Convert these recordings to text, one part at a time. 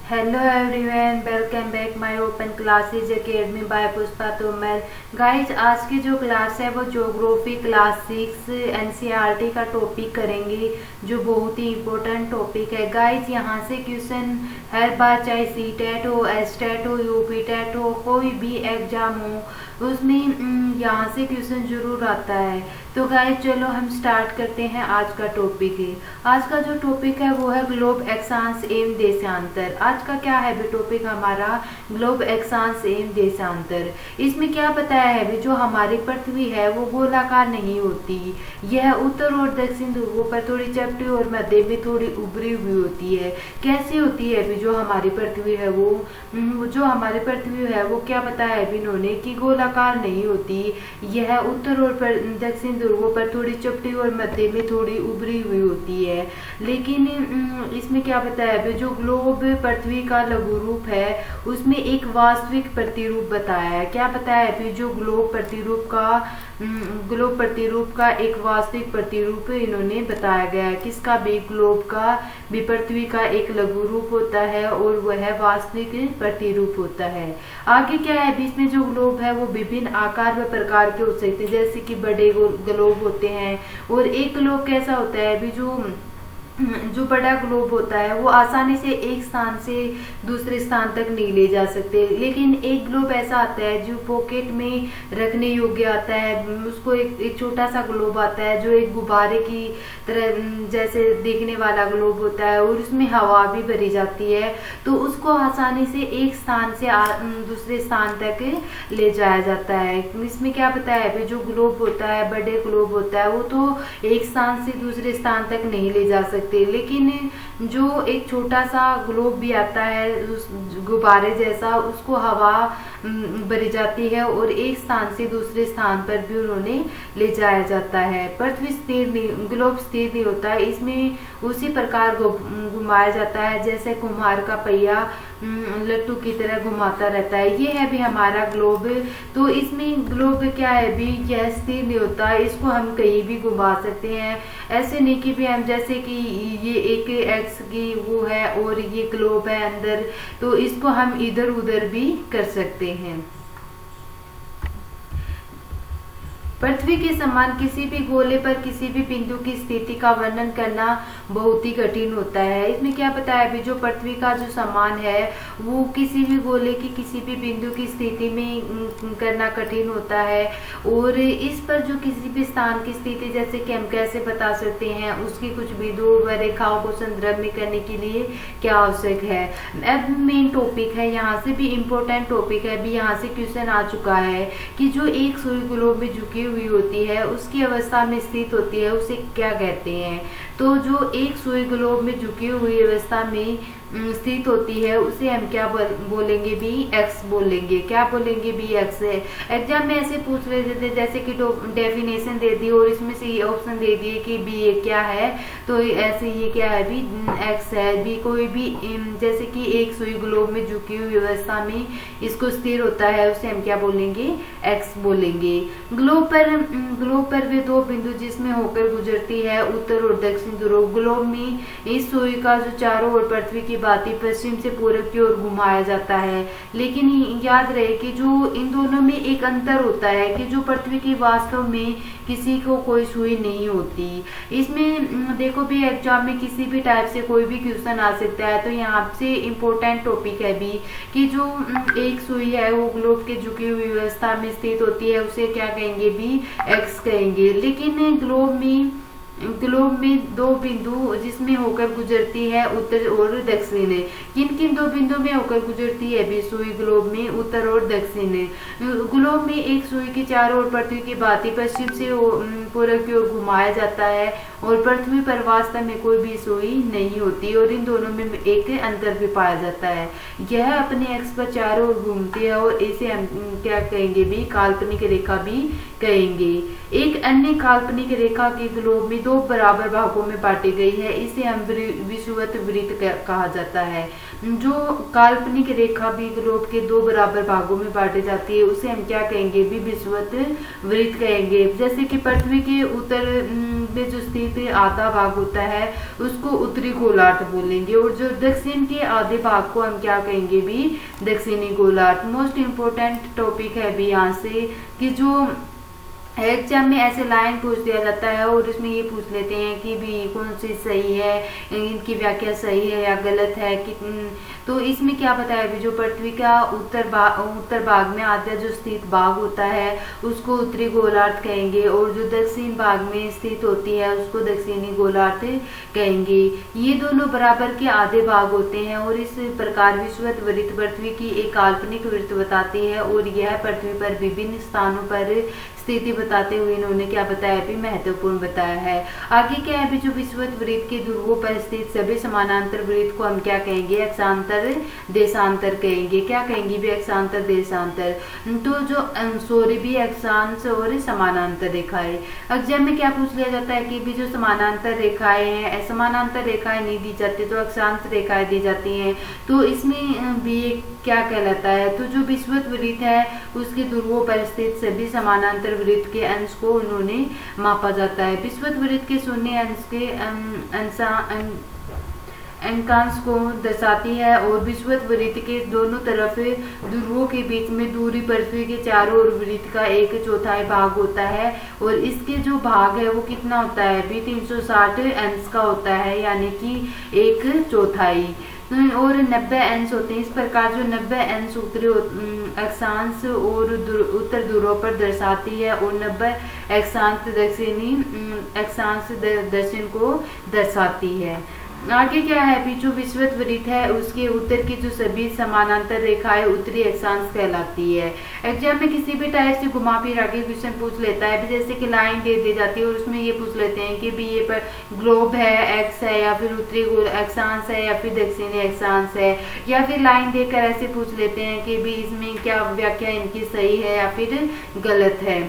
Hello everyone, welcome back my open classes academy by Pushpa Tomar. Guys, आज की जो class है वो ज्योग्राफी क्लास 6 एनसीईआरटी का टॉपिक करेंगे, जो बहुत ही इम्पोर्टेंट टॉपिक है। गाइज, यहाँ से क्वेश्चन हर बार, चाहे सी टेट हो, एस टेट हो, यूपी टेट हो, कोई भी एग्जाम हो, उसमें यहाँ से क्वेश्चन जरूर आता है। तो गाइज चलो हम स्टार्ट करते हैं आज का टॉपिक है। आज का जो टॉपिक है वो है ग्लोब अक्षांश एवं देशांतर। आज का क्या है भी टॉपिक हमारा, ग्लोब अक्षांश एवं देशांतर। इसमें क्या बताया है भी, जो हमारी पृथ्वी है वो गोलाकार नहीं होती, यह उत्तर और दक्षिण ध्रुवों पर थोड़ी चपटी और मध्य में थोड़ी उभरी हुई होती है। कैसी होती है भी जो हमारी पृथ्वी है वो क्या बताया है भी इन्होंने कि गोलाकार नहीं होती, यह उत्तर और दक्षिण ध्रुवों पर थोड़ी चपटी और मध्य में थोड़ी उभरी हुई होती है। लेकिन इसमें क्या बताया है, जो ग्लोब पृथ्वी का लघु रूप है उसमें एक वास्तविक प्रतिरूप बताया है। क्या बताया है फिर, जो ग्लोब प्रतिरूप का एक वास्तविक प्रतिरूप इन्होंने बताया गया है। किसका भी, ग्लोब का भी पृथ्वी का एक लघु रूप होता है और वह वास्तविक प्रतिरूप होता है। आगे क्या है, बीच में जो ग्लोब है वो विभिन्न आकार व प्रकार के हो सकते हैं, जैसे कि बड़े ग्लोब होते हैं, और एक ग्लोब कैसा होता है भी, जो बड़ा ग्लोब होता है वो आसानी से एक स्थान से दूसरे स्थान तक नहीं ले जा सकते। लेकिन एक ग्लोब ऐसा आता है जो पॉकेट में रखने योग्य आता है, उसको एक छोटा सा ग्लोब आता है जो एक गुब्बारे की तरह जैसे देखने वाला ग्लोब होता है, और उसमें हवा भी भरी जाती है, तो उसको आसानी से एक स्थान से दूसरे स्थान तक ले जाया जाता है। इसमें क्या बताया है, जो ग्लोब होता है, बड़े ग्लोब होता है, वो तो एक स्थान से दूसरे स्थान तक नहीं ले जा सकते। लेकिन जो एक छोटा सा ग्लोब भी आता है उस गुब्बारे जैसा, उसको हवा भरी जाती है और एक स्थान से दूसरे स्थान पर भी उन्होंने ले जाया जाता है। पृथ्वी स्थिर नहीं, ग्लोब स्थिर नहीं होता है, इसमें उसी प्रकार घुमाया जाता है जैसे कुम्हार का पहिया लट्टू की तरह घुमाता रहता है। ये है भी हमारा ग्लोब। तो इसमें ग्लोब क्या है भी, यह स्थिर नहीं होता, इसको हम कहीं भी घुमा सकते हैं। ऐसे नहीं कि भी हम जैसे कि ये एक एक्स की वो है और ये ग्लोब है अंदर, तो इसको हम इधर उधर भी कर सकते हैं। पृथ्वी के समान किसी भी गोले पर किसी भी बिंदु की स्थिति का वर्णन करना बहुत ही कठिन होता है। इसमें क्या बताया भी, जो पृथ्वी का जो समान है वो किसी भी गोले की किसी भी बिंदु की स्थिति में करना कठिन होता है, और इस पर जो किसी भी स्थान की स्थिति जैसे कि हम कैसे बता सकते हैं, उसकी कुछ बिंदुओं व रेखाओं को संदर्भ में करने के लिए क्या आवश्यक है। अब मेन टॉपिक है, यहाँ से भी इम्पोर्टेंट टॉपिक है भी, यहाँ से क्वेश्चन आ चुका है कि जो एक सुई ग्लोब में झुकी हुई होती है उसकी अवस्था में स्थित होती है उसे क्या कहते हैं। तो जो एक सुई ग्लोब में झुकी हुई अवस्था में स्थित होती है उसे हम क्या बोलेंगे भी, एक्स बोलेंगे। क्या बोलेंगे भी, एक्स है। एग्जाम में ऐसे पूछ रहे थे जैसे कि डेफिनेशन दे दी और इसमें से ये ऑप्शन दे दिए कि बी ये क्या है, तो ऐसे ये क्या है भी, एक्स है भी। कोई भी जैसे कि एक सुई ग्लोब में झुकी हुई अवस्था में इसको स्थिर होता है उसे हम क्या बोलेंगे, एक्स बोलेंगे। ग्लोब पर वे दो बिंदु जिसमें होकर गुजरती है उत्तर और दक्षिण ध्रुव। ग्लोब में इस सुई का जो चारों ओर पृथ्वी की भांति पश्चिम से पूरब की ओर घुमाया जाता है। लेकिन याद रहे कि जो इन दोनों में एक अंतर होता है कि जो पृथ्वी की वास्तव में किसी को कोई सुई नहीं होती। इसमें देखो भी, एग्जाम में किसी भी टाइप से कोई भी क्वेश्चन आ सकता है, तो यहाँ से इम्पोर्टेंट टॉपिक है भी कि जो एक सुई है वो ग्लोब के झुकी हुई अवस्था में स्थित होती है उसे क्या कहेंगे भी, एक्स कहेंगे। लेकिन ग्लोब में दो बिंदु जिसमें होकर गुजरती है उत्तर और दक्षिण है। किन किन दो बिंदु में होकर गुजरती है भी सुई ग्लोब में, उत्तर और दक्षिण है। ग्लोब में एक सुई की चारों ओर पृथ्वी की भांति पश्चिम से पूरब की ओर घुमाया जाता है, और पृथ्वी पर वास्तव में कोई भी सुई नहीं होती, और इन दोनों में एक अंतर भी पाया जाता है। यह अपने एक्स पर चारों ओर घूमती है और इसे हम क्या कहेंगे भी, काल्पनिक रेखा भी कहेंगे। एक अन्य काल्पनिक रेखा के ग्लोब में दो बराबर भागों में बांटी गई है, इसे हम विषुवत वृत्त कहा जाता है। जो काल्पनिक रेखा भी ग्लोब के दो बराबर भागों में बांटी जाती है उसे हम क्या कहेंगे भी विषुवत वृत्त कहेंगे। जैसे कि पृथ्वी के उत्तर में जो स्थित आधा भाग होता है उसको उत्तरी गोलार्ध बोलेंगे, और जो दक्षिण के आधे भाग को हम क्या कहेंगे भी दक्षिणी गोलार्ध। मोस्ट इम्पोर्टेंट टॉपिक है भी यहाँ से कि जो एग्जाम में ऐसे लाइन पूछ दिया जाता है और इसमें ये पूछ लेते हैं कि भी कौन सी सही है, इनकी व्याख्या सही है या गलत है कि तो इसमें क्या बताया भी जो पृथ्वी का उत्तर भाग में आधा जो स्थित भाग होता है उसको उत्तरी गोलार्ध कहेंगे, और जो दक्षिण भाग में स्थित होती है उसको दक्षिणी गोलार्ध कहेंगे। ये दोनों बराबर के आधे भाग होते हैं और इस प्रकार विषुवत वृत्त पृथ्वी की एक काल्पनिक वृत्त बताती है, और यह पृथ्वी पर विभिन्न स्थानों पर स्थिति बताते हुए इन्होंने क्या बताया भी महत्वपूर्ण बताया है। आगे क्या है भी जो विषुवत वृत्त के ध्रुवों पर स्थित सभी समानांतर वृत्त को हम क्या कहेंगे अक्षांतर देशांतर कहेंगे। क्या कहेंगे भी अक्षांतर देशांतर। तो जो सॉरी भी अक्षांश और समानांतर रेखाएं। एग्जाम में क्या पूछ लिया जाता है कि भी जो समानांतर रेखाएं हैं, समानांतर रेखाएं नहीं दी जाती तो अक्षांश रेखाएं दी जाती हैं, तो इसमें भी क्या कहलाता है। तो जो विषुवत वृत्त है उसके ध्रुवों पर स्थित सभी समानांतर वृत्त के अंश को उन्होंने मापा जाता है। विषुवत वृत्त के शून्य अंश के अंकांश को दर्शाती है, और विषुवत वृत्त के दोनों तरफ ध्रुवों के बीच में दूरी पृथ्वी के चारों ओर वृत्त का 1/4 भाग होता है, और इसके जो भाग है वो कितना होता है भी 360 अंश का होता है, यानी कि 1/4 और 90 अंश होते हैं। इस प्रकार जो 90 अंश उत्तरी अक्षांश और उत्तर ध्रुवों पर दर्शाती है, और 90 अक्षांश दक्षिणी अक्षांश दक्षिण को दर्शाती है। आगे क्या है भी जो विषुवत वृत्त है उसके उत्तर की जो सभी समानांतर रेखाएं उत्तरी अक्षांश कहलाती है। एग्जाम में किसी भी टाइप से घुमा फिरा के क्वेश्चन पूछ लेता है भी, जैसे कि लाइन दे दी जाती है और उसमें ये पूछ लेते हैं कि भी ये पर ग्लोब है, एक्स है या फिर उत्तरी अक्षांश है या फिर दक्षिणी अक्षांश है, या फिर लाइन देकर ऐसे पूछ लेते हैं कि भी इसमें क्या व्याख्या इनकी सही है या फिर गलत है।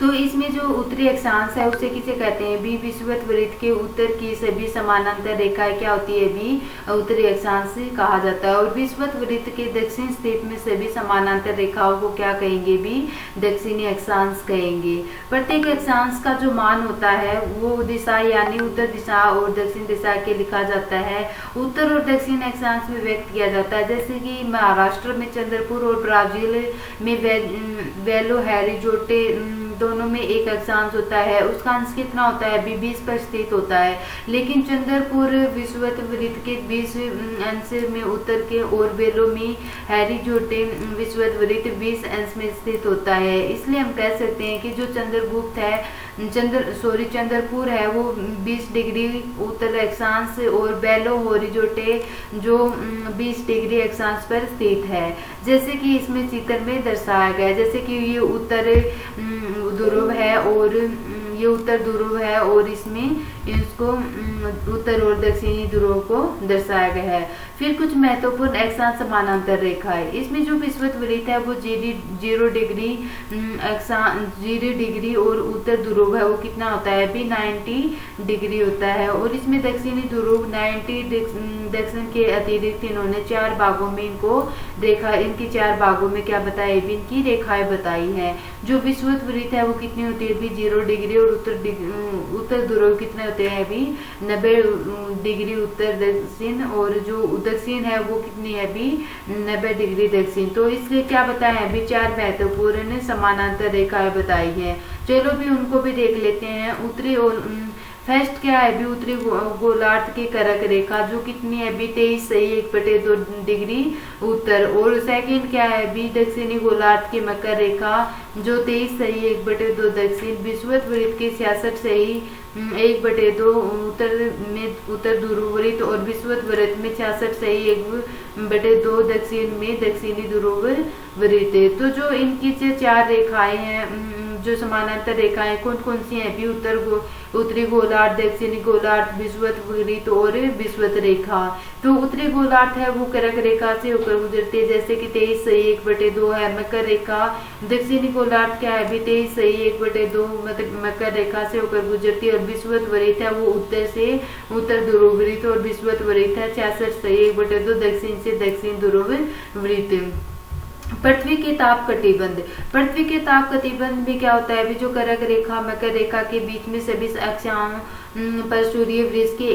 तो इसमें जो उत्तरी अक्षांश है उसे किसे कहते हैं भी विषुवत वृत्त के उत्तर की सभी समानांतर रेखाएं क्या होती है भी उत्तरी अक्षांश कहा जाता है, और विषुवत वृत्त के दक्षिण स्थित में सभी समानांतर रेखाओं को क्या कहेंगे भी दक्षिणी अक्षांश कहेंगे। प्रत्येक अक्षांश का जो मान होता है वो दिशा यानी उत्तर दिशा और दक्षिण दिशा के लिखा जाता है। उत्तर और दक्षिण अक्षांश में व्यक्त किया जाता है, जैसे कि महाराष्ट्र में चंद्रपुर और ब्राजील में बेलो हैरिजोटे दोनों में एक अक्षांश होता है, उसका अंश कितना होता है भी 20 पर स्थित होता है, लेकिन चंद्रपुर विषुवत वृत्त के 20 अंश में उत्तर के और बेलो में हैरिजोटे विषुवत वृत्त 20 अंश में स्थित होता है। इसलिए हम कह सकते हैं कि जो चंद्रगुप्त है चंद्रपुर है वो 20 डिग्री उत्तर अक्षांश और बेलो हॉरिजोटे जो 20 डिग्री अक्षांश पर स्थित है, जैसे कि इसमें चित्र में दर्शाया गया है। जैसे कि ये उत्तर ध्रुव है और ये उत्तर ध्रुव है और इसमें इसको उत्तर और दक्षिणी ध्रुव को दर्शाया गया है। फिर कुछ महत्वपूर्ण अक्षांश समानांतर रेखा है। इसमें जो विषुवत वृत्त है वो 0 डिग्री और उत्तर ध्रुव है वो कितना होता है भी 90 डिग्री होता है, और इसमें दक्षिणी ध्रुव 90 दक्षिण के अतिरिक्त इन्होंने 4 भागों में इनको रेखा इनकी 4 भागों में क्या बताया भी इनकी रेखाएं बताई हैं। जो विषुवत वृत्त है वो कितनी होती है भी 0 डिग्री और उत्तर ध्रुव कितने होते हैं भी 90 डिग्री उत्तर दक्षिण, और जो दक्षिण है वो कितनी है भी 90 डिग्री दक्षिण। तो इसलिए क्या बताया है भी 4 महत्वपूर्ण समानांतर रेखाएं बताई है। चलो भी उनको भी देख लेते हैं। उत्तरी और फर्स्ट क्या है भी उत्तरी गोलार्ध की करक रेखा जो कितनी है भी 23 सही 1/2 डिग्री उत्तर, और सेकंड क्या है भी दक्षिणी गोलार्ध की मकर रेखा जो 23 सही 1/2 दक्षिण। विषुवत वृत्त के 66 सही 1/2 उत्तर ध्रुव वृत्त, और विषुवत वृत्त में 66 सही 1/2 दक्षिण में दक्षिणी ध्रुव वृत्त। तो जो इनकी 4 रेखाएं हैं जो समानांतर रेखाएं कौन कौन सी हैं भी? उत्तरी गोलार्ध, दक्षिणी गोलार्ध, विषुवत वृत्त और विषुवत रेखा। तो उत्तरी गोलार्ध है वो कर्क रेखा से होकर गुजरती है, जैसे कि 23 सही 1/2 है मकर रेखा। दक्षिणी गोलार्ध क्या है भी? 23 सही 1/2 मकर रेखा से होकर गुजरती है। और विषुवत वृत्त है वो उत्तर से उत्तर ध्रुव वृत्त, और विषुवत वृत्त है 66 सही 1/2 दक्षिण से दक्षिण ध्रुव वृत्त। पृथ्वी के ताप कटिबंध। पृथ्वी के ताप कटिबंध में क्या होता है? जो कर्क रेखा मकर रेखा के बीच में सभी अक्षाओं पर सूर्य वृत्त के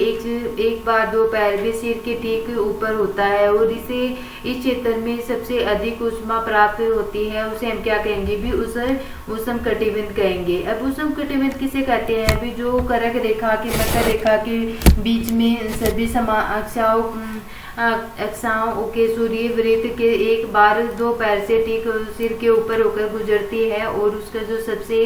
एक बार 2 पैर भी सिर के ठीक ऊपर होता है, और इसे इस क्षेत्र में सबसे अधिक ऊष्मा प्राप्त होती है, उसे हम क्या कहेंगे भी? उष्ण कटिबंध कहेंगे। अब उष्ण कटिबंध किसे कहते हैं भी? जो कर्क रेखा के मकर रेखा के बीच में सभी अक्षाओं के सूर्य वृत्त के एक बार 2 पैर से ठीक सिर के ऊपर होकर गुजरती है, और उसका जो सबसे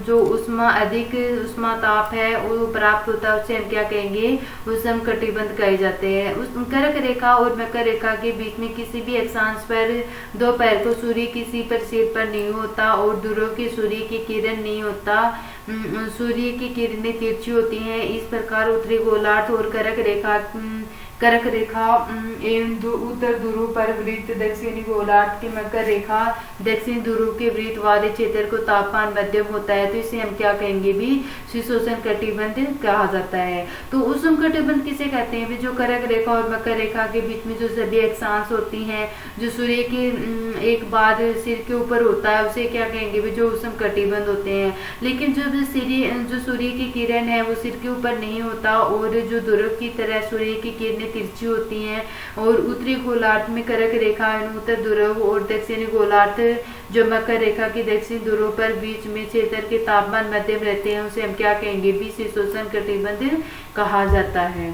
जो अधिक उष्मा ताप है वो प्राप्त होता है, उसे हम क्या कहेंगे? उष्ण कटिबंध कहे जाते हैं। उस कर्क रेखा और मकर रेखा के बीच में किसी भी अक्षांश पर 2 पैर को सूर्य किसी पर सिर पर नहीं होता, और ध्रुव की सूर्य की किरण नहीं होता, सूर्य की किरणें तिरछी होती हैं। इस प्रकार उत्तरी गोलार्ध और कर्क रेखा एवं उत्तर ध्रुव पर वृत्त, दक्षिणी गोलार्ध की मकर रेखा, दक्षिण ध्रुव के वृत्त वाले क्षेत्र को तापमान मध्यम होता है, तो इसे हम क्या कहेंगे भी? शीतोष्ण कटिबंध कहा जाता है। तो उष्ण कटिबंध किसे कहते हैं भी? जो कर्क रेखा और मकर रेखा के बीच में जो सभी अक्षांश होती हैं, जो सूर्य के एक बार सिर के ऊपर होता है, उसे क्या कहेंगे भी? जो उष्ण कटिबंध होते हैं। लेकिन जो सूर्य की किरण है वो सिर के ऊपर नहीं होता, और जो ध्रुव की तरह सूर्य की किरणें तिरछी होती हैं, और उत्तरी गोलार्ध में कर्क रेखा उत्तर ध्रुव और दक्षिणी गोलार्ध जो मकर रेखा की दक्षिण ध्रुव पर बीच में क्षेत्र के तापमान मध्यम रहते हैं, उसे हम क्या कहेंगे भी? शीतोष्ण कटिबंध कहा जाता है।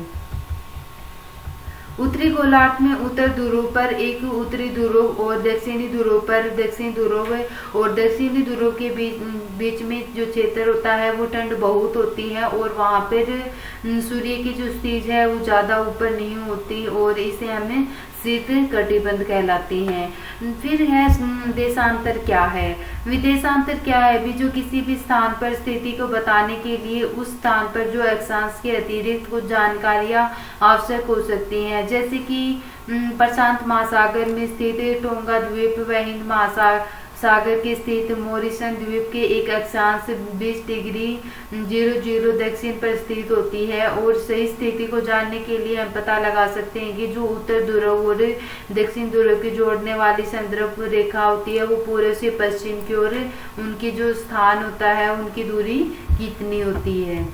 उत्तरी गोलार्ध में उत्तर ध्रुव पर एक उत्तरी ध्रुव और दक्षिणी ध्रुव पर दक्षिण ध्रुव और दक्षिणी ध्रुव के बीच में जो क्षेत्र होता है वो ठंड बहुत होती है, और वहां पर सूर्य की जो स्थिति है वो ज्यादा ऊपर नहीं होती, और इसे हमें शीत कटिबंध कहलाती हैं। फिर है देशांतर क्या है? विदेशांतर क्या है भी? जो किसी भी स्थान पर स्थिति को बताने के लिए उस स्थान पर जो अक्षांश के अतिरिक्त कुछ जानकारियां आवश्यक हो सकती हैं, जैसे कि प्रशांत महासागर में स्थित टोंगा द्वीप व हिंद महासागर के स्थित मॉरिशन द्वीप के एक अक्षांश 20 डिग्री 00 दक्षिण पर स्थित होती है, और सही स्थिति को जानने के लिए हम पता लगा सकते हैं कि जो उत्तर ध्रुव और दक्षिण ध्रुव की जोड़ने वाली संदर्भ रेखा होती है वो पूर्व से पश्चिम की ओर उनकी जो स्थान होता है उनकी दूरी कितनी होती है।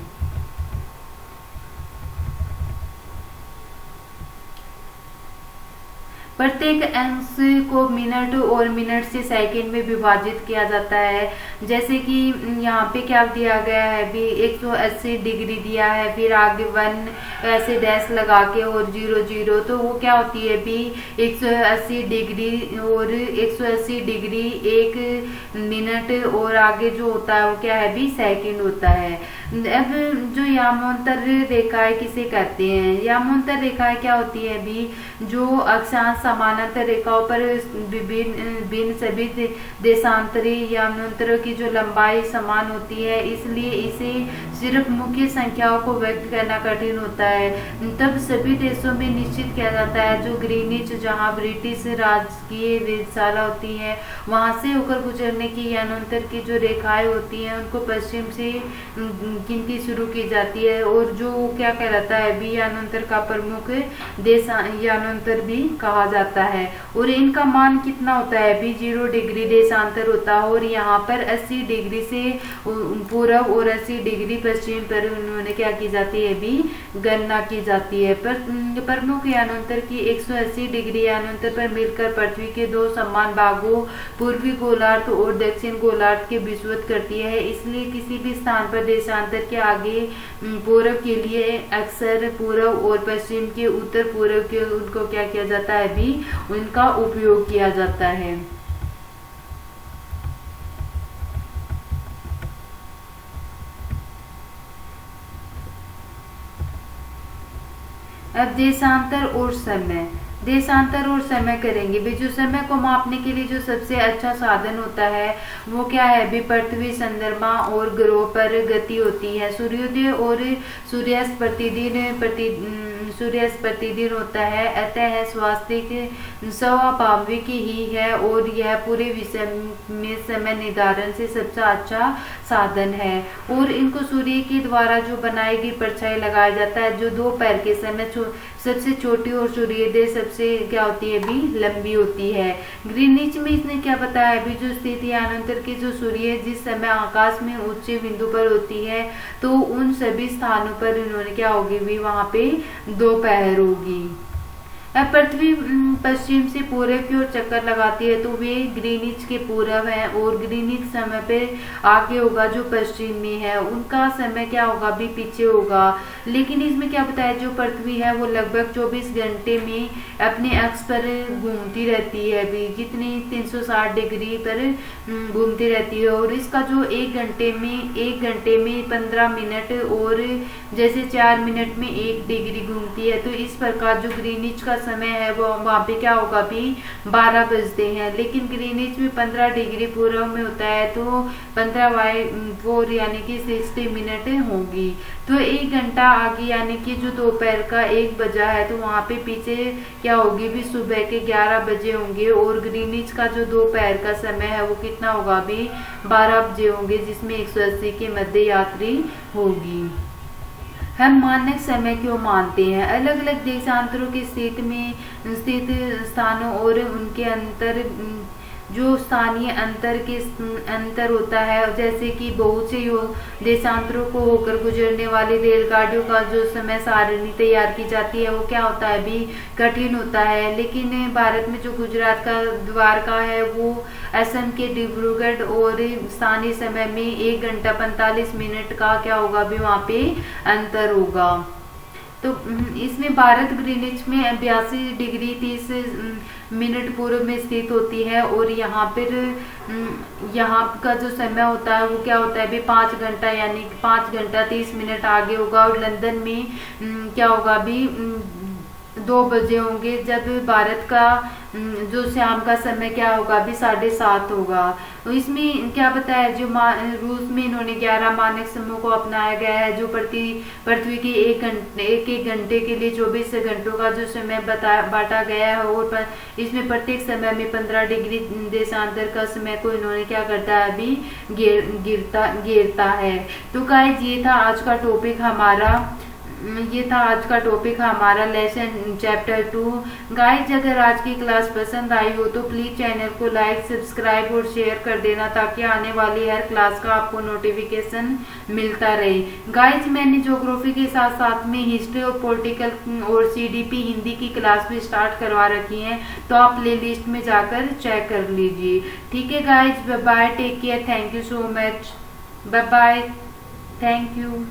प्रत्येक अंश को मिनट और मिनट से सेकंड में विभाजित किया जाता है, जैसे कि यहाँ पे क्या दिया गया है भी 180 डिग्री दिया है, फिर आगे 1 ऐसे डैश लगा के और 00, तो वो क्या होती है भी 180 डिग्री और 180 डिग्री 1 मिनट, और आगे जो होता है वो क्या है भी सेकंड होता है। अब जो यामांतर रेखाएं किसे कहते हैं? यामांतर रेखाएं क्या होती है भी? जो अक्षांश समानांतर रेखाओं पर भिन्न सभी देशांतरी यामांतरों की जो लंबाई समान होती है, इसलिए इसे सिर्फ मुख्य संख्याओं को व्यक्त करना कठिन होता है। तब सभी देशों में निश्चित किया जाता है जो ग्रीनिच, जहां ब्रिटिश राजकीय वेधशाला होती है, वहां से होकर गुजरने की यामांतर की जो रेखाएं होती हैं उनको पश्चिम से गिनती शुरू की जाती है, और जो क्या कहलाता है भी यानांतर का प्रमुख देश यानांतर भी कहा जाता है। और इनका मान कितना होता है भी 0 डिग्री देशांतर होता है, और यहाँ पर 80 डिग्री से पूर्व और 80 डिग्री पश्चिम पर उन्होंने क्या की जाती है भी गणना की जाती है। प्रमुख यानांतर की 180 डिग्री यानांतर पर मिलकर पृथ्वी के 2 समान भागों पूर्वी गोलार्ध और दक्षिण गोलार्ध के विषुवत करती है। इसलिए किसी भी स्थान पर देशांतर के आगे पूर्व के लिए अक्सर पूर्व और पश्चिम के उत्तर पूर्व के उनको क्या किया जाता है भी उनका उपयोग किया जाता है। अब देशांतर और समय। देशांतर और समय करेंगे भी। जो समय को मापने के लिए जो सबसे अच्छा साधन होता है वो क्या है भी, पृथ्वी, चंद्रमा और ग्रहों पर गति होती है। सूर्योदय और सूर्यास्त प्रतिदिन होता है, अतः स्वास्थ्य स्वाभाविक ही है और यह पूरे विषय में समय निर्धारण से सबसे अच्छा साधन है। और इनको सूर्य के द्वारा जो बनाई गई परछाई लगाया जाता है, जो दोपहर के समय सबसे छोटी और सूर्योदय सबसे क्या होती है भी, लंबी होती है। ग्रीनिच में इसने क्या बताया है भी, जो स्थिति यानांतर की जो सूर्य जिस समय आकाश में उच्च बिंदु पर होती है तो उन सभी स्थानों पर इन्होंने क्या होगी भी, वहां पे दोपहर होगी। पृथ्वी पश्चिम से पूरब की ओर चक्कर लगाती है तो वे ग्रीनिच के पूरब है, और ग्रीनिच समय पे आगे होगा जो पश्चिम में है, उनका समय क्या होगा भी, पीछे होगा। लेकिन इसमें क्या बताया, जो पृथ्वी है वो लगभग 24 घंटे में अपने अक्ष पर घूमती रहती है भी, जितनी 360 डिग्री पर घूमती रहती है। और इसका जो एक घंटे में 15 मिनट और जैसे 4 मिनट में 1 डिग्री घूमती है, तो इस प्रकार जो ग्रीनिच का समय है वो वहां पे क्या होगा भी, 12 बजते हैं। लेकिन ग्रीनिच में 15 डिग्री पूर्व में होता है तो 15/4 यानी कि 60 मिनट होगी। तो 1 घंटा आगे यानी कि जो दोपहर का 1 बजा है तो वहां पे पीछे क्या होगी भी, सुबह के 11 बजे होंगे। और ग्रीनिच का जो दोपहर का समय है वो कितना होगा भी, 12 बजे होंगे, जिसमें 180 की मध्य यात्री होगी। हम मानक समय क्यों मानते हैं, अलग अलग देशांतरों की स्थिति में स्थित स्थानों और उनके अंतर, जो स्थानीय अंतर होता है, जैसे कि बहुत से देशांतरों को होकर गुजरने वाली रेलगाड़ियों का जो समय सारणी तैयार की जाती है वो क्या होता है भी, कठिन होता है। लेकिन भारत में जो गुजरात का द्वारका है वो असम के डिब्रूगढ़ और स्थानीय समय में 1 घंटा 45 मिनट का क्या होगा भी, वहां पे अंतर होगा। तो इसमें भारत ग्रीनिच में 82 डिग्री 30 मिनट पूर्व में स्थित होती है, और यहाँ यहाँ का जो समय होता है वो क्या होता है भी, 5 घंटा यानी 5 घंटा 30 मिनट आगे होगा। और लंदन में क्या होगा भी, 2 बजे होंगे, जब भारत का जो शाम का समय क्या होगा भी, 7:30 होगा। तो इसमें क्या बताया, जो रूस में इन्होंने 11 मानक समूह को अपनाया गया है, जो पृथ्वी की एक घंटे के लिए 24 घंटों का जो समय बांटा गया है, और इसमें प्रत्येक समय में 15 डिग्री देशांतर का समय को इन्होंने क्या करता है अभी, घेरता है। तो गाइस ये था आज का टॉपिक हमारा लेसन चैप्टर 2। गाइज अगर आज की क्लास पसंद आई हो तो प्लीज चैनल को लाइक, सब्सक्राइब और शेयर कर देना, ताकि आने वाली हर क्लास का आपको नोटिफिकेशन मिलता रहे। गाइज मैंने ज्योग्राफी के साथ साथ में हिस्ट्री और पॉलिटिकल और CDP हिंदी की क्लास भी स्टार्ट करवा रखी है, तो आप प्ले लिस्ट में जाकर चेक कर लीजिए। ठीक है guys, bye bye, take care, thank you so much, bye bye, thank you.